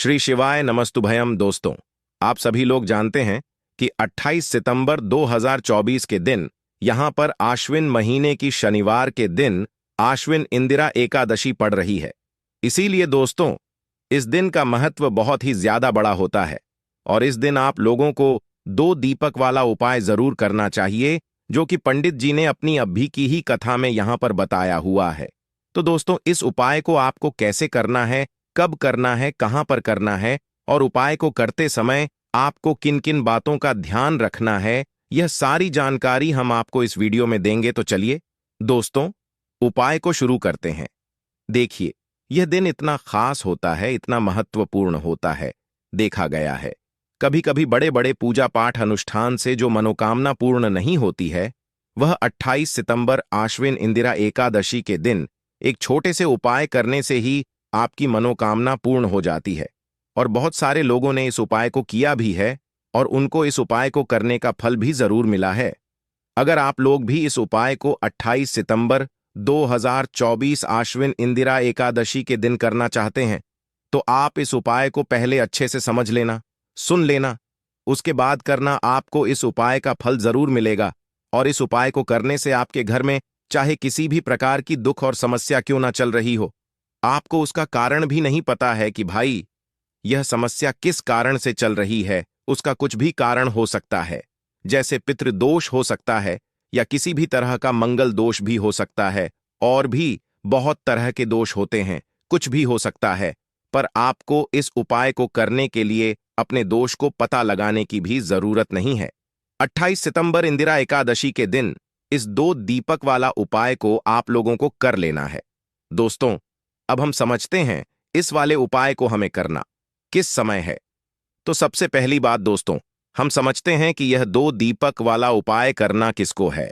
श्री शिवाय नमस्तुभयम। दोस्तों, आप सभी लोग जानते हैं कि 28 सितंबर 2024 के दिन यहां पर आश्विन महीने की शनिवार के दिन आश्विन इंदिरा एकादशी पड़ रही है। इसीलिए दोस्तों, इस दिन का महत्व बहुत ही ज्यादा बड़ा होता है और इस दिन आप लोगों को 2 दीपक वाला उपाय जरूर करना चाहिए, जो कि पंडित जी ने अपनी अभी की ही कथा में यहां पर बताया हुआ है। तो दोस्तों, इस उपाय को आपको कैसे करना है, कब करना है, कहां पर करना है और उपाय को करते समय आपको किन किन बातों का ध्यान रखना है, यह सारी जानकारी हम आपको इस वीडियो में देंगे। तो चलिए दोस्तों, उपाय को शुरू करते हैं। देखिए, यह दिन इतना खास होता है, इतना महत्वपूर्ण होता है। देखा गया है कभी कभी बड़े बड़े पूजा पाठ अनुष्ठान से जो मनोकामना पूर्ण नहीं होती है, वह 28 सितंबर आश्विन इंदिरा एकादशी के दिन एक छोटे से उपाय करने से ही आपकी मनोकामना पूर्ण हो जाती है। और बहुत सारे लोगों ने इस उपाय को किया भी है और उनको इस उपाय को करने का फल भी जरूर मिला है। अगर आप लोग भी इस उपाय को 28 सितंबर 2024 आश्विन इंदिरा एकादशी के दिन करना चाहते हैं, तो आप इस उपाय को पहले अच्छे से समझ लेना, सुन लेना, उसके बाद करना। आपको इस उपाय का फल जरूर मिलेगा और इस उपाय को करने से आपके घर में चाहे किसी भी प्रकार की दुख और समस्या क्यों ना चल रही हो, आपको उसका कारण भी नहीं पता है कि भाई यह समस्या किस कारण से चल रही है, उसका कुछ भी कारण हो सकता है। जैसे पितृदोष हो सकता है या किसी भी तरह का मंगल दोष भी हो सकता है, और भी बहुत तरह के दोष होते हैं, कुछ भी हो सकता है। पर आपको इस उपाय को करने के लिए अपने दोष को पता लगाने की भी जरूरत नहीं है। 28 सितंबर इंदिरा एकादशी के दिन इस 2 दीपक वाला उपाय को आप लोगों को कर लेना है। दोस्तों, अब हम समझते हैं इस वाले उपाय को हमें करना किस समय है। तो सबसे पहली बात दोस्तों, हम समझते हैं कि यह 2 दीपक वाला उपाय करना किसको है।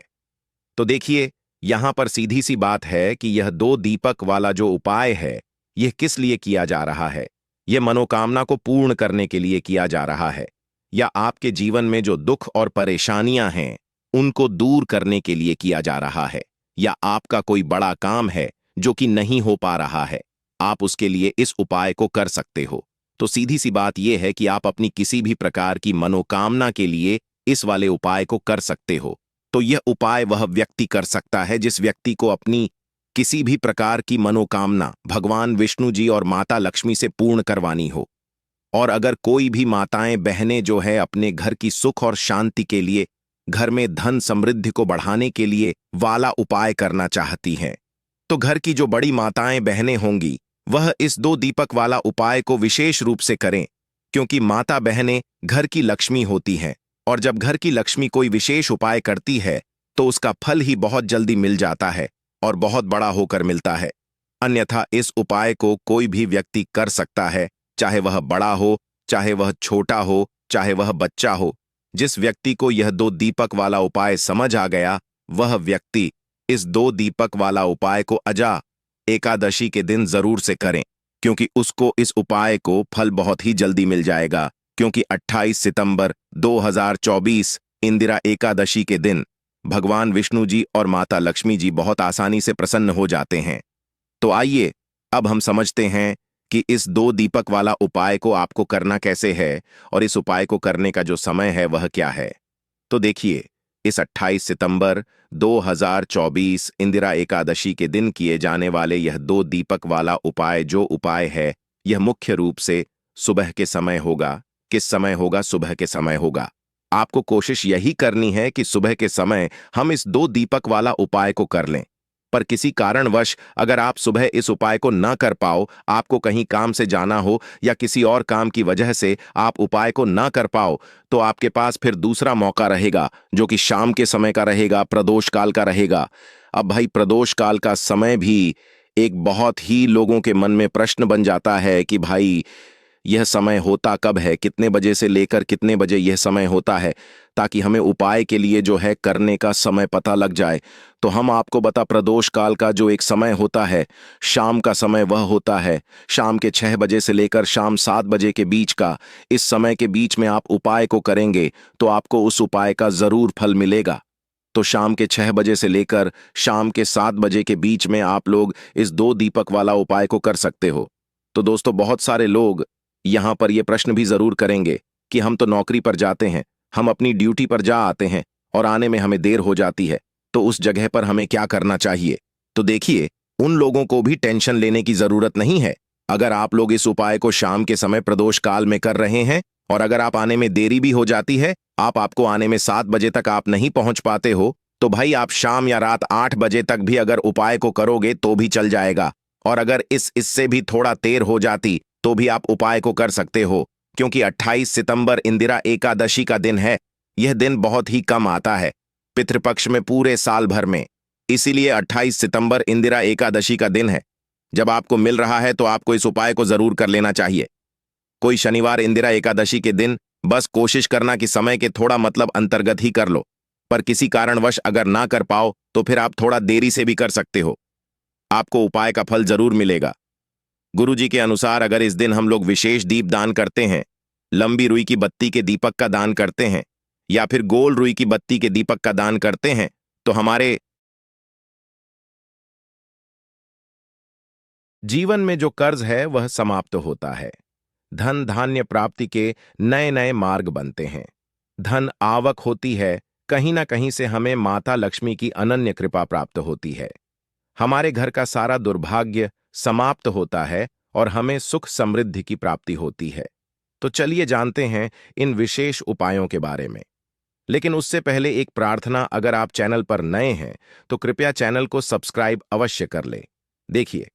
तो देखिए, यहां पर सीधी सी बात है कि यह 2 दीपक वाला जो उपाय है, यह किस लिए किया जा रहा है। यह मनोकामना को पूर्ण करने के लिए किया जा रहा है, या आपके जीवन में जो दुख और परेशानियां हैं उनको दूर करने के लिए किया जा रहा है, या आपका कोई बड़ा काम है जो कि नहीं हो पा रहा है, आप उसके लिए इस उपाय को कर सकते हो। तो सीधी सी बात यह है कि आप अपनी किसी भी प्रकार की मनोकामना के लिए इस वाले उपाय को कर सकते हो। तो यह उपाय वह व्यक्ति कर सकता है जिस व्यक्ति को अपनी किसी भी प्रकार की मनोकामना भगवान विष्णु जी और माता लक्ष्मी से पूर्ण करवानी हो। और अगर कोई भी माताएं बहनें जो है अपने घर की सुख और शांति के लिए, घर में धन समृद्धि को बढ़ाने के लिए वाला उपाय करना चाहती हैं, तो घर की जो बड़ी माताएं बहनें होंगी वह इस 2 दीपक वाला उपाय को विशेष रूप से करें, क्योंकि माता बहनें घर की लक्ष्मी होती हैं और जब घर की लक्ष्मी कोई विशेष उपाय करती है तो उसका फल ही बहुत जल्दी मिल जाता है और बहुत बड़ा होकर मिलता है। अन्यथा इस उपाय को कोई भी व्यक्ति कर सकता है, चाहे वह बड़ा हो, चाहे वह छोटा हो, चाहे वह बच्चा हो। जिस व्यक्ति को यह 2 दीपक वाला उपाय समझ आ गया, वह व्यक्ति इस 2 दीपक वाला उपाय को अजा एकादशी के दिन जरूर से करें, क्योंकि उसको इस उपाय को फल बहुत ही जल्दी मिल जाएगा। क्योंकि 28 सितंबर 2024 इंदिरा एकादशी के दिन भगवान विष्णु जी और माता लक्ष्मी जी बहुत आसानी से प्रसन्न हो जाते हैं। तो आइए अब हम समझते हैं कि इस 2 दीपक वाला उपाय को आपको करना कैसे है और इस उपाय को करने का जो समय है वह क्या है। तो देखिए, इस 28 सितंबर 2024 इंदिरा एकादशी के दिन किए जाने वाले यह 2 दीपक वाला उपाय जो उपाय है, यह मुख्य रूप से सुबह के समय होगा। किस समय होगा? सुबह के समय होगा। आपको कोशिश यही करनी है कि सुबह के समय हम इस 2 दीपक वाला उपाय को कर लें। पर किसी कारणवश अगर आप सुबह इस उपाय को न कर पाओ, आपको कहीं काम से जाना हो या किसी और काम की वजह से आप उपाय को न कर पाओ, तो आपके पास फिर दूसरा मौका रहेगा जो कि शाम के समय का रहेगा, प्रदोष काल का रहेगा। अब भाई, प्रदोष काल का समय भी एक बहुत ही लोगों के मन में प्रश्न बन जाता है कि भाई यह समय होता कब है, कितने बजे से लेकर कितने बजे यह समय होता है, ताकि हमें उपाय के लिए जो है करने का समय पता लग जाए। तो हम आपको बता, प्रदोष काल का जो एक समय होता है, शाम का समय वह होता है शाम के 6 बजे से लेकर शाम 7 बजे के बीच का। इस समय के बीच में आप उपाय को करेंगे तो आपको उस उपाय का जरूर फल मिलेगा। तो शाम के 6 बजे से लेकर शाम के 7 बजे के बीच में आप लोग इस 2 दीपक वाला उपाय को कर सकते हो। तो दोस्तों, बहुत सारे लोग यहाँ पर ये प्रश्न भी जरूर करेंगे कि हम तो नौकरी पर जाते हैं, हम अपनी ड्यूटी पर जा आते हैं और आने में हमें देर हो जाती है, तो उस जगह पर हमें क्या करना चाहिए। तो देखिए, उन लोगों को भी टेंशन लेने की जरूरत नहीं है। अगर आप लोग इस उपाय को शाम के समय प्रदोष काल में कर रहे हैं और अगर आप आने में देरी भी हो जाती है, आपको आने में 7 बजे तक आप नहीं पहुंच पाते हो, तो भाई आप शाम या रात 8 बजे तक भी अगर उपाय को करोगे तो भी चल जाएगा। और अगर इससे भी थोड़ा देर हो जाती तो भी आप उपाय को कर सकते हो, क्योंकि 28 सितंबर इंदिरा एकादशी का दिन है। यह दिन बहुत ही कम आता है पितृपक्ष में पूरे साल भर में, इसीलिए 28 सितंबर इंदिरा एकादशी का दिन है। जब आपको मिल रहा है तो आपको इस उपाय को जरूर कर लेना चाहिए। कोई शनिवार इंदिरा एकादशी के दिन बस कोशिश करना कि समय के थोड़ा मतलब अंतर्गत ही कर लो, पर किसी कारणवश अगर ना कर पाओ तो फिर आप थोड़ा देरी से भी कर सकते हो, आपको उपाय का फल जरूर मिलेगा। गुरुजी के अनुसार अगर इस दिन हम लोग विशेष दीप दान करते हैं, लंबी रुई की बत्ती के दीपक का दान करते हैं या फिर गोल रुई की बत्ती के दीपक का दान करते हैं, तो हमारे जीवन में जो कर्ज है वह समाप्त होता है। धन धान्य प्राप्ति के नए नए मार्ग बनते हैं। धन आवक होती है, कहीं ना कहीं से हमें माता लक्ष्मी की अनन्य कृपा प्राप्त होती है। हमारे घर का सारा दुर्भाग्य समाप्त होता है और हमें सुख समृद्धि की प्राप्ति होती है। तो चलिए जानते हैं इन विशेष उपायों के बारे में। लेकिन उससे पहले एक प्रार्थना, अगर आप चैनल पर नए हैं तो कृपया चैनल को सब्सक्राइब अवश्य कर लें। देखिए,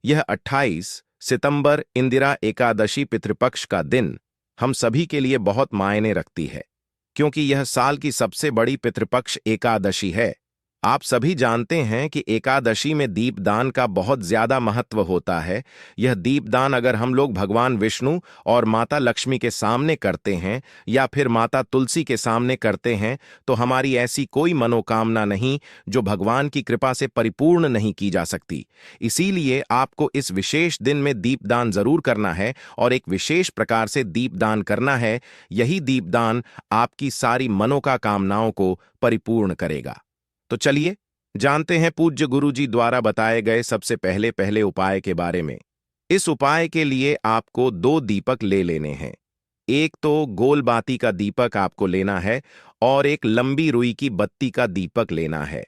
यह 28 सितंबर इंदिरा एकादशी पितृपक्ष का दिन हम सभी के लिए बहुत मायने रखती है, क्योंकि यह साल की सबसे बड़ी पितृपक्ष एकादशी है। आप सभी जानते हैं कि एकादशी में दीपदान का बहुत ज्यादा महत्व होता है। यह दीपदान अगर हम लोग भगवान विष्णु और माता लक्ष्मी के सामने करते हैं या फिर माता तुलसी के सामने करते हैं, तो हमारी ऐसी कोई मनोकामना नहीं जो भगवान की कृपा से परिपूर्ण नहीं की जा सकती। इसीलिए आपको इस विशेष दिन में दीपदान जरूर करना है और एक विशेष प्रकार से दीपदान करना है। यही दीपदान आपकी सारी मनोकामनाओं को परिपूर्ण करेगा। तो चलिए जानते हैं पूज्य गुरुजी द्वारा बताए गए सबसे पहले उपाय के बारे में। इस उपाय के लिए आपको 2 दीपक ले लेने हैं। एक तो गोल बाती का दीपक आपको लेना है और एक लंबी रुई की बत्ती का दीपक लेना है।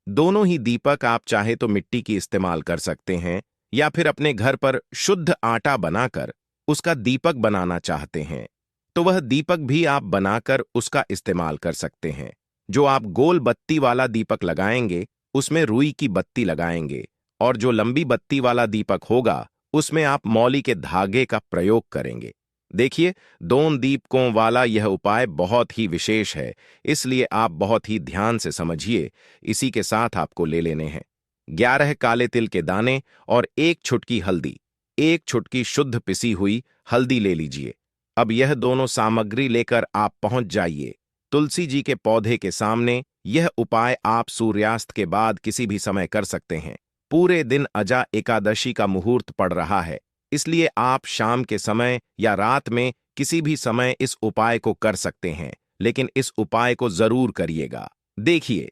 दोनों ही दीपक आप चाहे तो मिट्टी की इस्तेमाल कर सकते हैं या फिर अपने घर पर शुद्ध आटा बनाकर उसका दीपक बनाना चाहते हैं तो वह दीपक भी आप बनाकर उसका इस्तेमाल कर सकते हैं। जो आप गोल बत्ती वाला दीपक लगाएंगे उसमें रुई की बत्ती लगाएंगे और जो लंबी बत्ती वाला दीपक होगा उसमें आप मौली के धागे का प्रयोग करेंगे। देखिए, 2 दीपकों वाला यह उपाय बहुत ही विशेष है, इसलिए आप बहुत ही ध्यान से समझिए। इसी के साथ आपको ले लेने हैं 11 काले तिल के दाने और 1 छुटकी हल्दी। 1 छुटकी शुद्ध पिसी हुई हल्दी ले लीजिए। अब यह दोनों सामग्री लेकर आप पहुंच जाइए तुलसी जी के पौधे के सामने। यह उपाय आप सूर्यास्त के बाद किसी भी समय कर सकते हैं। पूरे दिन अजा एकादशी का मुहूर्त पड़ रहा है, इसलिए आप शाम के समय या रात में किसी भी समय इस उपाय को कर सकते हैं, लेकिन इस उपाय को जरूर करिएगा। देखिए,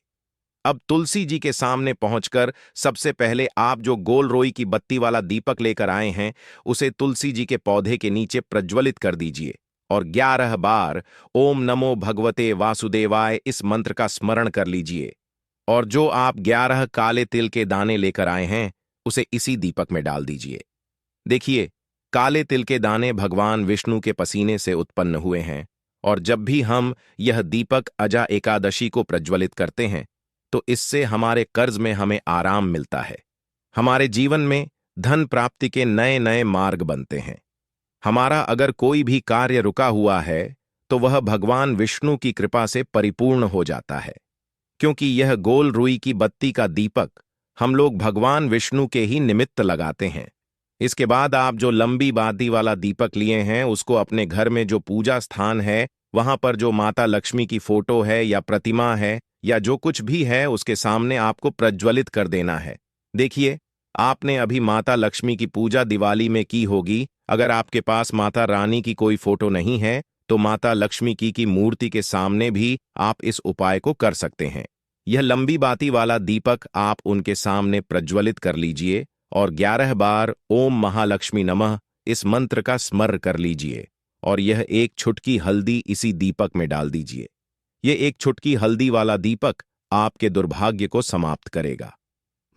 अब तुलसी जी के सामने पहुंचकर सबसे पहले आप जो गोल रोई की बत्ती वाला दीपक लेकर आए हैं उसे तुलसी जी के पौधे के नीचे प्रज्वलित कर दीजिए और 11 बार ओम नमो भगवते वासुदेवाय इस मंत्र का स्मरण कर लीजिए। और जो आप 11 काले तिल के दाने लेकर आए हैं उसे इसी दीपक में डाल दीजिए। देखिए, काले तिल के दाने भगवान विष्णु के पसीने से उत्पन्न हुए हैं और जब भी हम यह दीपक अजा एकादशी को प्रज्वलित करते हैं तो इससे हमारे कर्ज में हमें आराम मिलता है। हमारे जीवन में धन प्राप्ति के नए नए मार्ग बनते हैं। हमारा अगर कोई भी कार्य रुका हुआ है तो वह भगवान विष्णु की कृपा से परिपूर्ण हो जाता है, क्योंकि यह गोल रुई की बत्ती का दीपक हम लोग भगवान विष्णु के ही निमित्त लगाते हैं। इसके बाद आप जो लंबी बाती वाला दीपक लिए हैं उसको अपने घर में जो पूजा स्थान है वहां पर जो माता लक्ष्मी की फोटो है या प्रतिमा है या जो कुछ भी है उसके सामने आपको प्रज्वलित कर देना है। देखिए, आपने अभी माता लक्ष्मी की पूजा दिवाली में की होगी। अगर आपके पास माता रानी की कोई फोटो नहीं है तो माता लक्ष्मी की मूर्ति के सामने भी आप इस उपाय को कर सकते हैं। यह लंबी बाती वाला दीपक आप उनके सामने प्रज्वलित कर लीजिए और 11 बार ओम महालक्ष्मी नमः इस मंत्र का स्मरण कर लीजिए और यह एक छुटकी हल्दी इसी दीपक में डाल दीजिए। ये एक छुटकी हल्दी वाला दीपक आपके दुर्भाग्य को समाप्त करेगा,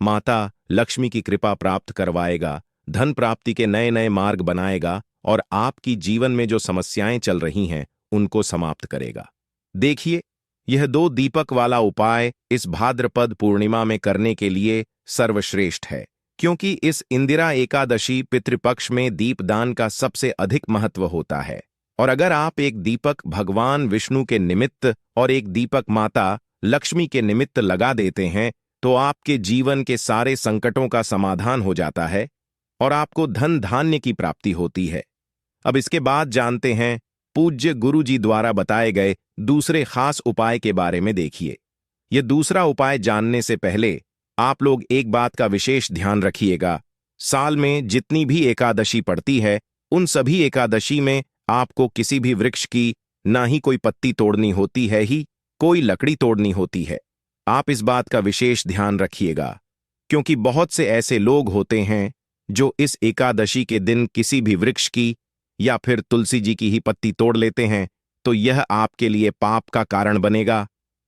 माता लक्ष्मी की कृपा प्राप्त करवाएगा, धन प्राप्ति के नए नए मार्ग बनाएगा और आपकी जीवन में जो समस्याएं चल रही हैं उनको समाप्त करेगा। देखिए, यह 2 दीपक वाला उपाय इस भाद्रपद पूर्णिमा में करने के लिए सर्वश्रेष्ठ है, क्योंकि इस इंदिरा एकादशी पितृपक्ष में दीपदान का सबसे अधिक महत्व होता है। और अगर आप एक दीपक भगवान विष्णु के निमित्त और एक दीपक माता लक्ष्मी के निमित्त लगा देते हैं तो आपके जीवन के सारे संकटों का समाधान हो जाता है और आपको धन धान्य की प्राप्ति होती है। अब इसके बाद जानते हैं पूज्य गुरु जी द्वारा बताए गए दूसरे खास उपाय के बारे में। देखिए, यह दूसरा उपाय जानने से पहले आप लोग एक बात का विशेष ध्यान रखिएगा। साल में जितनी भी एकादशी पड़ती है उन सभी एकादशी में आपको किसी भी वृक्ष की ना ही कोई पत्ती तोड़नी होती है ही कोई लकड़ी तोड़नी होती है। आप इस बात का विशेष ध्यान रखिएगा, क्योंकि बहुत से ऐसे लोग होते हैं जो इस एकादशी के दिन किसी भी वृक्ष की या फिर तुलसी जी की ही पत्ती तोड़ लेते हैं, तो यह आपके लिए पाप का कारण बनेगा।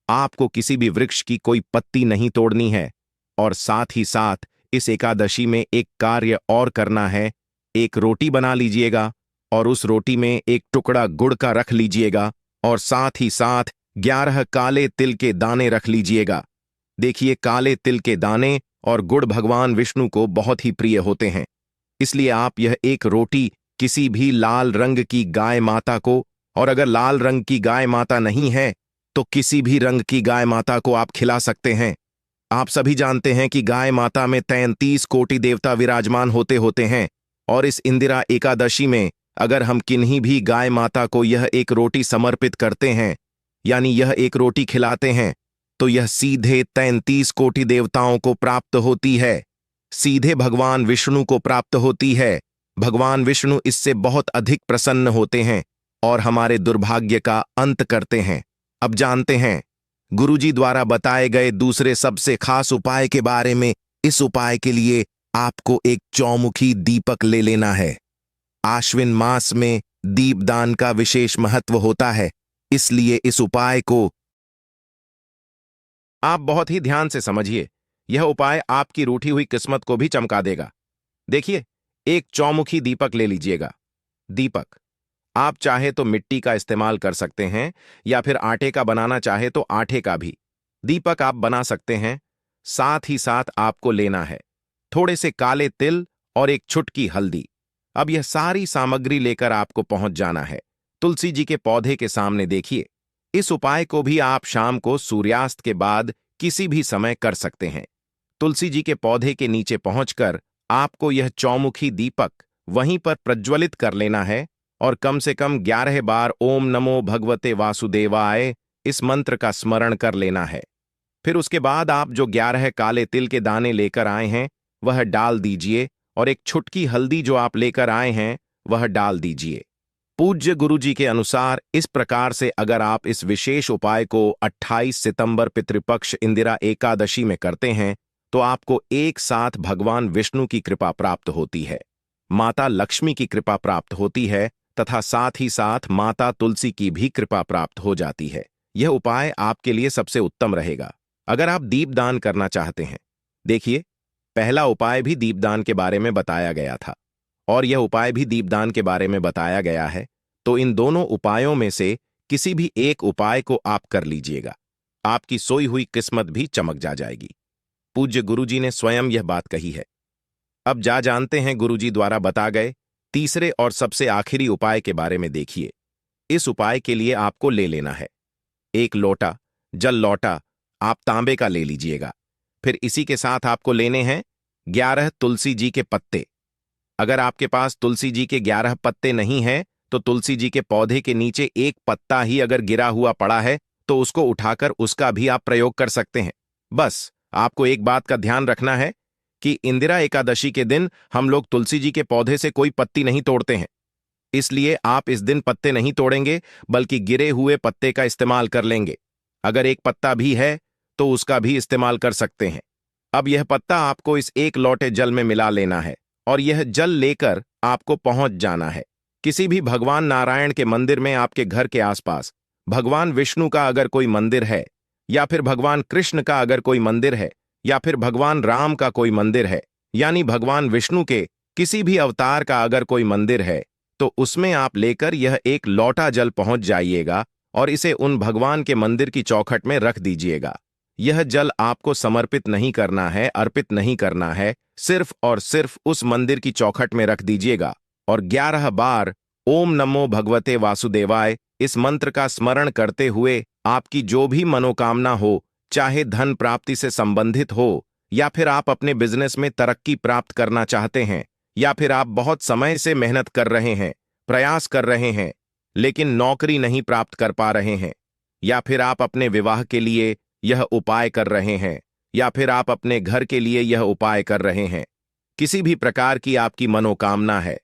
आपको किसी भी वृक्ष की कोई पत्ती नहीं तोड़नी है और साथ ही साथ इस एकादशी में एक कार्य और करना है। एक रोटी बना लीजिएगा और उस रोटी में एक टुकड़ा गुड़ का रख लीजिएगा और साथ ही साथ 11 काले तिल के दाने रख लीजिएगा। देखिए, काले तिल के दाने और गुड़ भगवान विष्णु को बहुत ही प्रिय होते हैं, इसलिए आप यह एक रोटी किसी भी लाल रंग की गाय माता को, और अगर लाल रंग की गाय माता नहीं है तो किसी भी रंग की गाय माता को आप खिला सकते हैं। आप सभी जानते हैं कि गाय माता में 33 कोटि देवता विराजमान होते हैं और इस इंदिरा एकादशी में अगर हम किन्हीं भी गाय माता को यह एक रोटी समर्पित करते हैं, यानी यह एक रोटी खिलाते हैं, तो यह सीधे 33 कोटि देवताओं को प्राप्त होती है, सीधे भगवान विष्णु को प्राप्त होती है। भगवान विष्णु इससे बहुत अधिक प्रसन्न होते हैं और हमारे दुर्भाग्य का अंत करते हैं। अब जानते हैं गुरुजी द्वारा बताए गए दूसरे सबसे खास उपाय के बारे में। इस उपाय के लिए आपको एक चौमुखी दीपक ले लेना है। आश्विन मास में दीपदान का विशेष महत्व होता है, इसलिए इस उपाय को आप बहुत ही ध्यान से समझिए। यह उपाय आपकी रूठी हुई किस्मत को भी चमका देगा। देखिए, एक चौमुखी दीपक ले लीजिएगा। दीपक आप चाहे तो मिट्टी का इस्तेमाल कर सकते हैं या फिर आटे का बनाना चाहे तो आटे का भी दीपक आप बना सकते हैं। साथ ही साथ आपको लेना है थोड़े से काले तिल और एक चुटकी हल्दी। अब यह सारी सामग्री लेकर आपको पहुंच जाना है तुलसी जी के पौधे के सामने। देखिए, इस उपाय को भी आप शाम को सूर्यास्त के बाद किसी भी समय कर सकते हैं। तुलसी जी के पौधे के नीचे पहुंचकर आपको यह चौमुखी दीपक वहीं पर प्रज्वलित कर लेना है और कम से कम 11 बार ओम नमो भगवते वासुदेवाय इस मंत्र का स्मरण कर लेना है। फिर उसके बाद आप जो 11 काले तिल के दाने लेकर आए हैं वह डाल दीजिए और एक छुटकी हल्दी जो आप लेकर आए हैं वह डाल दीजिए। पूज्य गुरुजी के अनुसार इस प्रकार से अगर आप इस विशेष उपाय को 28 सितंबर पितृपक्ष इंदिरा एकादशी में करते हैं तो आपको एक साथ भगवान विष्णु की कृपा प्राप्त होती है, माता लक्ष्मी की कृपा प्राप्त होती है तथा साथ ही साथ माता तुलसी की भी कृपा प्राप्त हो जाती है। यह उपाय आपके लिए सबसे उत्तम रहेगा अगर आप दीपदान करना चाहते हैं। देखिए, पहला उपाय भी दीपदान के बारे में बताया गया था और यह उपाय भी दीपदान के बारे में बताया गया है, तो इन दोनों उपायों में से किसी भी एक उपाय को आप कर लीजिएगा, आपकी सोई हुई किस्मत भी चमक जाएगी। पूज्य गुरुजी ने स्वयं यह बात कही है। अब जानते हैं गुरुजी द्वारा बता गए तीसरे और सबसे आखिरी उपाय के बारे में। देखिए, इस उपाय के लिए आपको ले लेना है एक लोटा जल लौटा आप तांबे का ले लीजिएगा। फिर इसी के साथ आपको लेने हैं 11 तुलसी जी के पत्ते। अगर आपके पास तुलसी जी के 11 पत्ते नहीं हैं तो तुलसी जी के पौधे के नीचे एक पत्ता ही अगर गिरा हुआ पड़ा है तो उसको उठाकर उसका भी आप प्रयोग कर सकते हैं। बस आपको एक बात का ध्यान रखना है कि इंदिरा एकादशी के दिन हम लोग तुलसी जी के पौधे से कोई पत्ती नहीं तोड़ते हैं, इसलिए आप इस दिन पत्ते नहीं तोड़ेंगे बल्कि गिरे हुए पत्ते का इस्तेमाल कर लेंगे। अगर एक पत्ता भी है तो उसका भी इस्तेमाल कर सकते हैं। अब यह पत्ता आपको इस एक लोटे जल में मिला लेना है और यह जल लेकर आपको पहुंच जाना है। किसी भी भगवान नारायण के मंदिर में आपके घर के आसपास, भगवान विष्णु का अगर कोई मंदिर है, या फिर भगवान कृष्ण का अगर कोई मंदिर है, या फिर भगवान राम का कोई मंदिर है, यानी भगवान विष्णु के किसी भी अवतार का अगर कोई मंदिर है, तो उसमें आप लेकर यह एक लौटा जल पहुंच जाइएगा और इसे उन भगवान के मंदिर की चौखट में रख दीजिएगा। यह जल आपको समर्पित नहीं करना है, अर्पित नहीं करना है, सिर्फ और सिर्फ उस मंदिर की चौखट में रख दीजिएगा और 11 बार ओम नमो भगवते वासुदेवाय इस मंत्र का स्मरण करते हुए आपकी जो भी मनोकामना हो, चाहे धन प्राप्ति से संबंधित हो, या फिर आप अपने बिजनेस में तरक्की प्राप्त करना चाहते हैं, या फिर आप बहुत समय से मेहनत कर रहे हैं, प्रयास कर रहे हैं, लेकिन नौकरी नहीं प्राप्त कर पा रहे हैं, या फिर आप अपने विवाह के लिए यह उपाय कर रहे हैं, या फिर आप अपने घर के लिए यह उपाय कर रहे हैं, किसी भी प्रकार की आपकी मनोकामना है,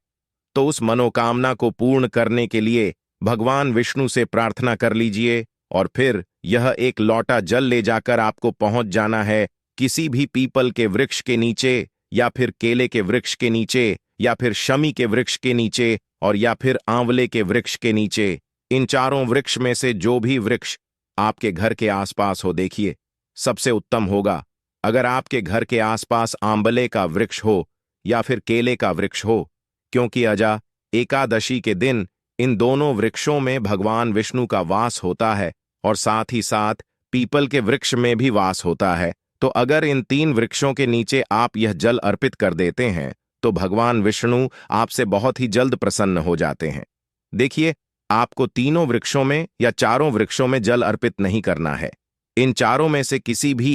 तो उस मनोकामना को पूर्ण करने के लिए भगवान विष्णु से प्रार्थना कर लीजिए और फिर यह एक लौटा जल ले जाकर आपको पहुंच जाना है किसी भी पीपल के वृक्ष के नीचे, या फिर केले के वृक्ष के नीचे, या फिर शमी के वृक्ष के नीचे, और या फिर आंवले के वृक्ष के नीचे। इन चारों वृक्ष में से जो भी वृक्ष आपके घर के आसपास हो, देखिए सबसे उत्तम होगा अगर आपके घर के आसपास आंवले का वृक्ष हो या फिर केले का वृक्ष हो, क्योंकि अजा एकादशी के दिन इन दोनों वृक्षों में भगवान विष्णु का वास होता है और साथ ही साथ पीपल के वृक्ष में भी वास होता है। तो अगर इन 3 वृक्षों के नीचे आप यह जल अर्पित कर देते हैं तो भगवान विष्णु आपसे बहुत ही जल्द प्रसन्न हो जाते हैं। देखिए, आपको तीनों वृक्षों में या चारों वृक्षों में जल अर्पित नहीं करना है। इन चारों में से किसी भी